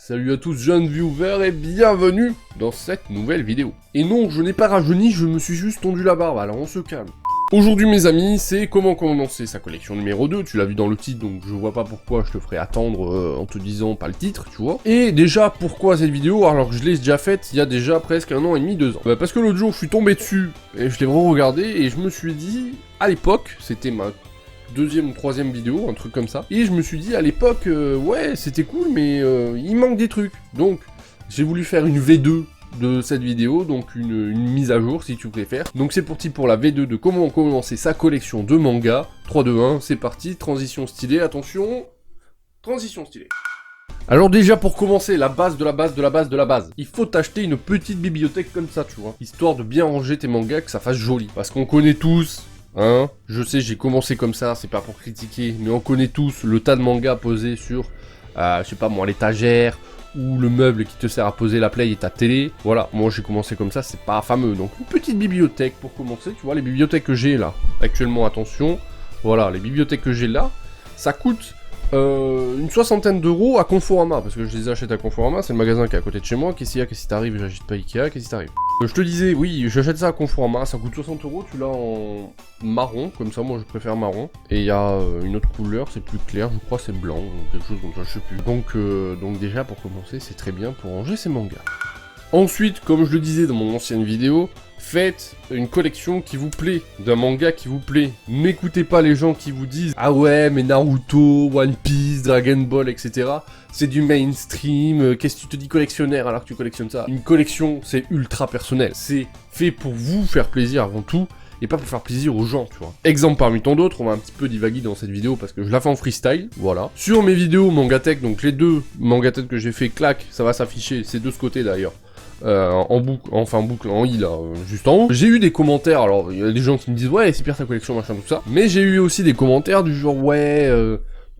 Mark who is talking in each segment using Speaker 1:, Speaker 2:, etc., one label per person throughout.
Speaker 1: Salut à tous jeunes viewers et bienvenue dans cette nouvelle vidéo. Et non, je n'ai pas rajeuni, je me suis juste tondu la barbe, alors on se calme. Aujourd'hui mes amis, c'est comment commencer sa collection numéro 2, tu l'as vu dans le titre, donc je vois pas pourquoi je te ferai attendre en te disant pas le titre, tu vois. Et déjà, pourquoi cette vidéo, alors que je l'ai déjà faite il y a déjà presque 1 an et demi, 2 ans. Parce que l'autre jour, je suis tombé dessus, et je l'ai re-regardé, et je me suis dit, à l'époque, c'était ma deuxième ou troisième vidéo, un truc comme ça. Et je me suis dit à l'époque, ouais, c'était cool, mais il manque des trucs. Donc, j'ai voulu faire une V2 de cette vidéo, donc une mise à jour, si tu préfères. Donc c'est parti pour la V2 de comment commencer sa collection de mangas. 3, 2, 1, c'est parti, transition stylée, attention, transition stylée. Alors déjà, pour commencer, la base de la base de la base de la base, il faut t'acheter une petite bibliothèque comme ça, tu vois, histoire de bien ranger tes mangas, que ça fasse joli. Parce qu'on connaît tous... Hein, je sais, j'ai commencé comme ça, c'est pas pour critiquer, mais on connaît tous le tas de mangas posés sur, je sais pas moi, l'étagère, ou le meuble qui te sert à poser la play et ta télé. Voilà, moi j'ai commencé comme ça, c'est pas fameux. Donc une petite bibliothèque pour commencer, tu vois, les bibliothèques que j'ai là, actuellement, attention, voilà, les bibliothèques que j'ai là, ça coûte une 60aine d'euros à Conforama, parce que je les achète à Conforama, c'est le magasin qui est à côté de chez moi. Qu'est-ce qu'il y a, qu'est-ce qui t'arrive, j'achète pas Ikea, qu'est-ce qui t'arrive. Je te disais, oui, j'achète ça à Conforama, ça coûte 60 euros, tu l'as en marron, comme ça, moi je préfère marron. Et il y a une autre couleur, c'est plus clair, je crois c'est blanc, ou quelque chose comme ça, je sais plus. Donc déjà, pour commencer, c'est très bien pour ranger ses mangas. Ensuite, comme je le disais dans mon ancienne vidéo, faites une collection qui vous plaît, d'un manga qui vous plaît. N'écoutez pas les gens qui vous disent « Ah ouais, mais Naruto, One Piece, Dragon Ball, etc. c'est du mainstream, qu'est-ce que tu te dis collectionneur alors que tu collectionnes ça ?» Une collection, c'est ultra personnel. C'est fait pour vous faire plaisir avant tout, et pas pour faire plaisir aux gens, tu vois. Exemple parmi tant d'autres, on va un petit peu divaguer dans cette vidéo parce que je la fais en freestyle, voilà. Sur mes vidéos Mangatech, donc les deux Mangatech que j'ai fait, clac, ça va s'afficher, c'est de ce côté d'ailleurs. En boucle, enfin en boucle, en i là, juste en haut. J'ai eu des commentaires, alors il y a des gens qui me disent ouais c'est pire ta collection machin tout ça, mais j'ai eu aussi des commentaires du genre ouais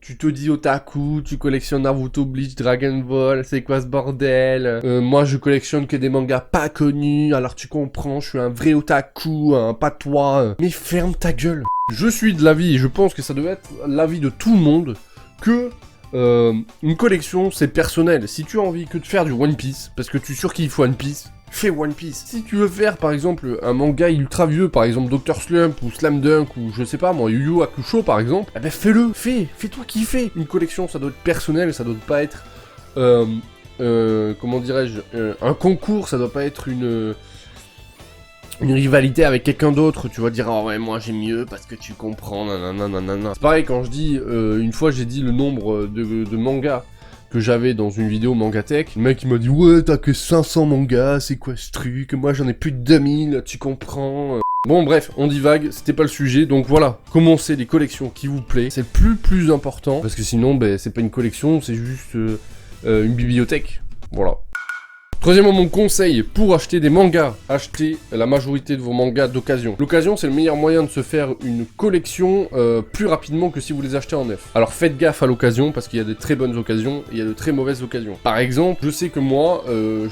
Speaker 1: tu te dis otaku, tu collectionnes Naruto, Bleach, Dragon Ball, c'est quoi ce bordel, moi je collectionne que des mangas pas connus, alors tu comprends, je suis un vrai otaku, pas toi, mais ferme ta gueule. Je suis de l'avis, et je pense que ça doit être l'avis de tout le monde, que une collection c'est personnel. Si tu as envie que de faire du One Piece, parce que tu surkiffes One Piece, fais One Piece. Si tu veux faire par exemple un manga ultra vieux, par exemple Dr Slump ou Slam Dunk ou je sais pas moi, Yu Yu Hakusho par exemple, eh ben fais-le, fais-toi kiffer. Une collection ça doit être personnel, ça doit pas être comment dirais-je, un concours, ça doit pas être une rivalité avec quelqu'un d'autre, tu vas dire oh ouais moi j'ai mieux parce que tu comprends nanana. C'est pareil quand je dis une fois j'ai dit le nombre de mangas que j'avais dans une vidéo Mangatech, le mec il m'a dit ouais t'as que 500 mangas, c'est quoi ce truc, moi j'en ai plus de 2000, tu comprends. Bon bref, on divague, c'était pas le sujet, donc voilà, commencez les collections qui vous plaît, c'est le plus important, parce que sinon ben, c'est pas une collection, c'est juste une bibliothèque, voilà. Troisièmement, mon conseil pour acheter des mangas, achetez la majorité de vos mangas d'occasion. L'occasion, c'est le meilleur moyen de se faire une collection plus rapidement que si vous les achetez en neuf. Alors faites gaffe à l'occasion, parce qu'il y a de très bonnes occasions et il y a de très mauvaises occasions. Par exemple, je sais que moi,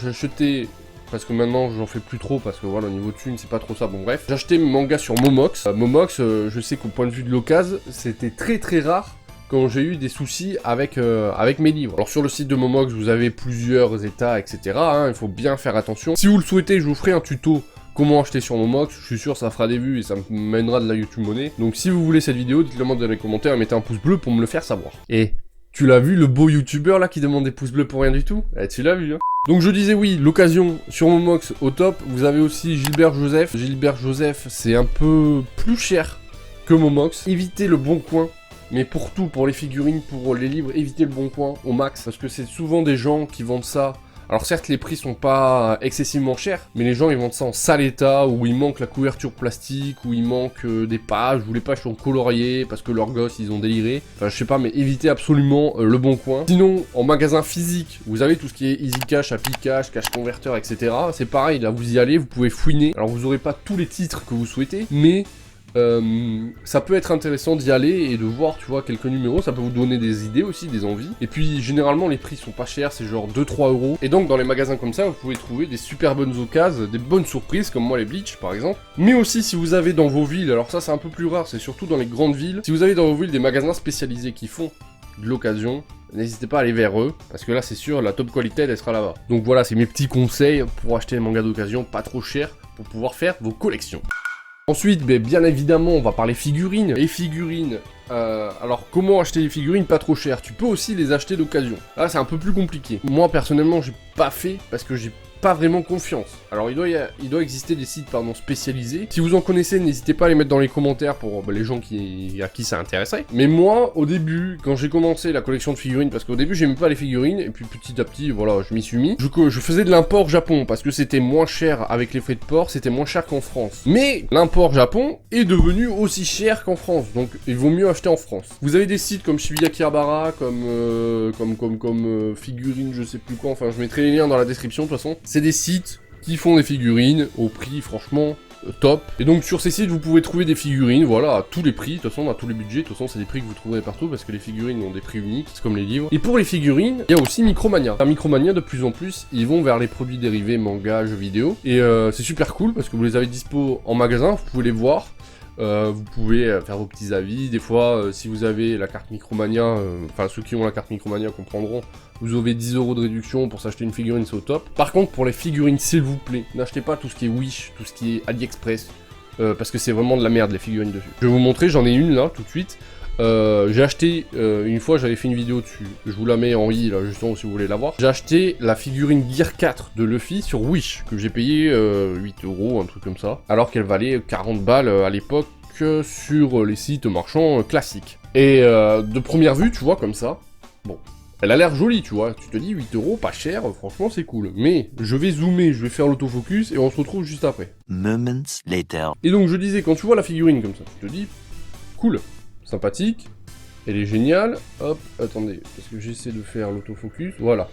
Speaker 1: j'ai acheté... Parce que maintenant j'en fais plus trop parce que voilà au niveau de thune c'est pas trop ça, bon bref. J'ai acheté mes mangas sur Momox. Momox, je sais qu'au point de vue de l'occasion, c'était très rare quand j'ai eu des soucis avec mes livres. Alors sur le site de Momox, vous avez plusieurs états, etc. Hein, il faut bien faire attention. Si vous le souhaitez, je vous ferai un tuto comment acheter sur Momox. Je suis sûr ça fera des vues et ça me mènera de la YouTube monnaie. Donc si vous voulez cette vidéo, dites-le moi dans les commentaires et mettez un pouce bleu pour me le faire savoir. Et tu l'as vu le beau youtubeur là qui demande des pouces bleus pour rien du tout? Eh, tu l'as vu hein. Donc je disais oui, l'occasion sur Momox au top. Vous avez aussi Gilbert Joseph. Gilbert Joseph c'est un peu plus cher que Momox. Évitez le Bon Coin. Mais pour tout, pour les figurines, pour les livres, évitez le Bon Coin au max. Parce que c'est souvent des gens qui vendent ça. Alors certes, les prix sont pas excessivement chers, mais les gens ils vendent ça en sale état, où il manque la couverture plastique, où il manque des pages, où les pages sont coloriées, parce que leurs gosses ils ont déliré. Enfin je sais pas, mais évitez absolument le Bon Coin. Sinon, en magasin physique, vous avez tout ce qui est Easy Cash, Happy Cash, Cash Converter, etc. C'est pareil, là vous y allez, vous pouvez fouiner. Alors vous aurez pas tous les titres que vous souhaitez, mais... ça peut être intéressant d'y aller et de voir, tu vois, quelques numéros, ça peut vous donner des idées aussi, des envies. Et puis, généralement, les prix sont pas chers, c'est genre 2-3 euros. Et donc, dans les magasins comme ça, vous pouvez trouver des super bonnes occasions, des bonnes surprises, comme moi les Bleach, par exemple. Mais aussi, si vous avez dans vos villes, alors ça, c'est un peu plus rare, c'est surtout dans les grandes villes, si vous avez dans vos villes des magasins spécialisés qui font de l'occasion, n'hésitez pas à aller vers eux, parce que là c'est sûr, la top qualité elle sera là-bas. Donc voilà, c'est mes petits conseils pour acheter les mangas d'occasion, pas trop cher, pour pouvoir faire vos collections. Ensuite, bien évidemment, on va parler figurines. Les figurines, alors comment acheter les figurines pas trop chères? Tu peux aussi les acheter d'occasion. Là c'est un peu plus compliqué. Moi personnellement j'ai pas fait, parce que j'ai pas vraiment confiance. Alors il doit exister des sites spécialisés. Si vous en connaissez, n'hésitez pas à les mettre dans les commentaires pour les gens à qui ça intéresserait. Mais moi, au début, quand j'ai commencé la collection de figurines, parce qu'au début j'aimais pas les figurines, et puis petit à petit, voilà, je m'y suis mis. Je faisais de l'import Japon, parce que c'était moins cher avec les frais de port, c'était moins cher qu'en France. Mais l'import Japon est devenu aussi cher qu'en France, donc il vaut mieux acheter en France. Vous avez des sites comme Shibuya-Akihabara, comme figurines, je sais plus quoi, enfin je mettrai les liens dans la description de toute façon. C'est des sites qui font des figurines au prix franchement top. Et donc sur ces sites vous pouvez trouver des figurines, voilà, à tous les prix, de toute façon à tous les budgets, de toute façon c'est des prix que vous trouverez partout parce que les figurines ont des prix uniques, c'est comme les livres. Et pour les figurines, il y a aussi Micromania. À Micromania de plus en plus, ils vont vers les produits dérivés, manga, jeux vidéo. Et c'est super cool parce que vous les avez dispo en magasin, vous pouvez les voir. Vous pouvez faire vos petits avis, des fois si vous avez la carte Micromania, enfin ceux qui ont la carte Micromania comprendront, vous avez 10 € de réduction pour s'acheter une figurine, c'est au top. Par contre pour les figurines s'il vous plaît, n'achetez pas tout ce qui est Wish, tout ce qui est AliExpress, parce que c'est vraiment de la merde les figurines dessus. Je vais vous montrer, j'en ai une là tout de suite. J'ai acheté, une fois j'avais fait une vidéo dessus, je vous la mets en i là justement si vous voulez la voir. J'ai acheté la figurine Gear 4 de Luffy sur Wish, que j'ai payé 8 €, un truc comme ça, alors qu'elle valait 40 balles à l'époque sur les sites marchands classiques. Et de première vue, tu vois, comme ça, bon, elle a l'air jolie, tu vois, tu te dis 8 €, pas cher, franchement c'est cool. Mais je vais zoomer, je vais faire l'autofocus et on se retrouve juste après.
Speaker 2: Moments later.
Speaker 1: Et donc je disais, quand tu vois la figurine comme ça, tu te dis, cool. Sympathique, elle est géniale, hop, attendez, parce que j'essaie de faire l'autofocus, voilà.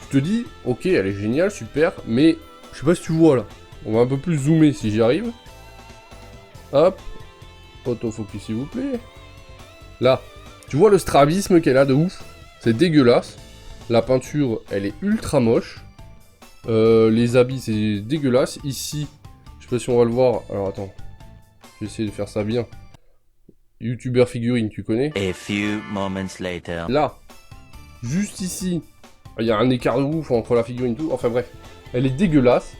Speaker 1: Tu te dis, ok, elle est géniale, super, mais je sais pas si tu vois là, on va un peu plus zoomer si j'y arrive. Hop, autofocus s'il vous plaît. Là, tu vois le strabisme qu'elle a de ouf, c'est dégueulasse. La peinture, elle est ultra moche. Les habits, c'est dégueulasse. Ici, je sais pas si on va le voir, alors attends, je vais essayer de faire ça bien. YouTuber figurine, tu connais?
Speaker 2: A few moments later.
Speaker 1: Là, juste ici, il y a un écart de ouf entre la figurine et tout. Enfin bref, elle est dégueulasse.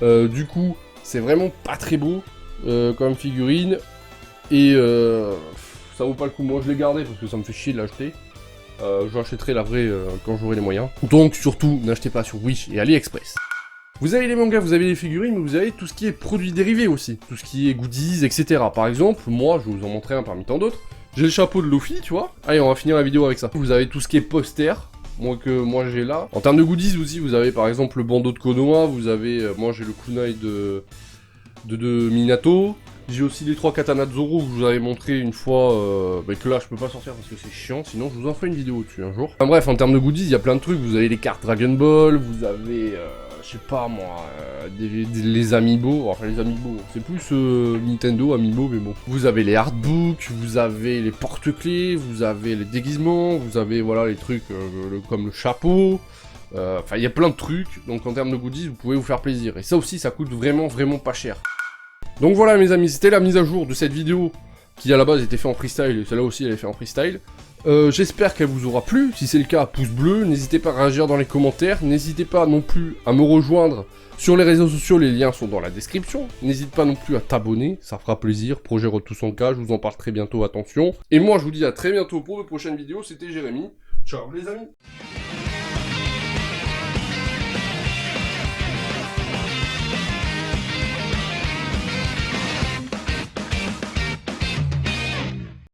Speaker 1: Du coup, c'est vraiment pas très beau comme figurine. Et ça vaut pas le coup. Moi, je l'ai gardé parce que ça me fait chier de l'acheter. J'achèterai la vraie quand j'aurai les moyens. Donc surtout, n'achetez pas sur Wish et AliExpress. Vous avez les mangas, vous avez les figurines, mais vous avez tout ce qui est produits dérivés aussi. Tout ce qui est goodies, etc. Par exemple, moi, je vais vous en montrer un parmi tant d'autres. J'ai le chapeau de Luffy, tu vois. Allez, on va finir la vidéo avec ça. Vous avez tout ce qui est poster, moi j'ai là. En termes de goodies aussi, vous avez par exemple le bandeau de Konoha, vous avez, moi j'ai le kunai de Minato. J'ai aussi les 3 katanas de Zoro que je vous avais montré une fois, que là je peux pas sortir parce que c'est chiant, sinon je vous en ferai une vidéo dessus un jour. Enfin bref, en termes de goodies, il y a plein de trucs, vous avez les cartes Dragon Ball, vous avez, je sais pas moi, les Amiibo, enfin les Amiibo, c'est plus Nintendo Amiibo, mais bon. Vous avez les artbooks, vous avez les porte-clés, vous avez les déguisements, vous avez voilà les trucs comme le chapeau. Enfin, il y a plein de trucs, donc en termes de goodies, vous pouvez vous faire plaisir. Et ça aussi, ça coûte vraiment pas cher. Donc voilà mes amis, c'était la mise à jour de cette vidéo qui à la base était faite en freestyle, et celle-là aussi elle est faite en freestyle. J'espère qu'elle vous aura plu, si c'est le cas, pouce bleu, n'hésitez pas à réagir dans les commentaires, n'hésitez pas non plus à me rejoindre sur les réseaux sociaux, les liens sont dans la description. N'hésite pas non plus à t'abonner, ça fera plaisir, projet Retour son cas, je vous en parle très bientôt, attention. Et moi je vous dis à très bientôt pour de prochaines vidéos, c'était Jérémy, ciao les amis.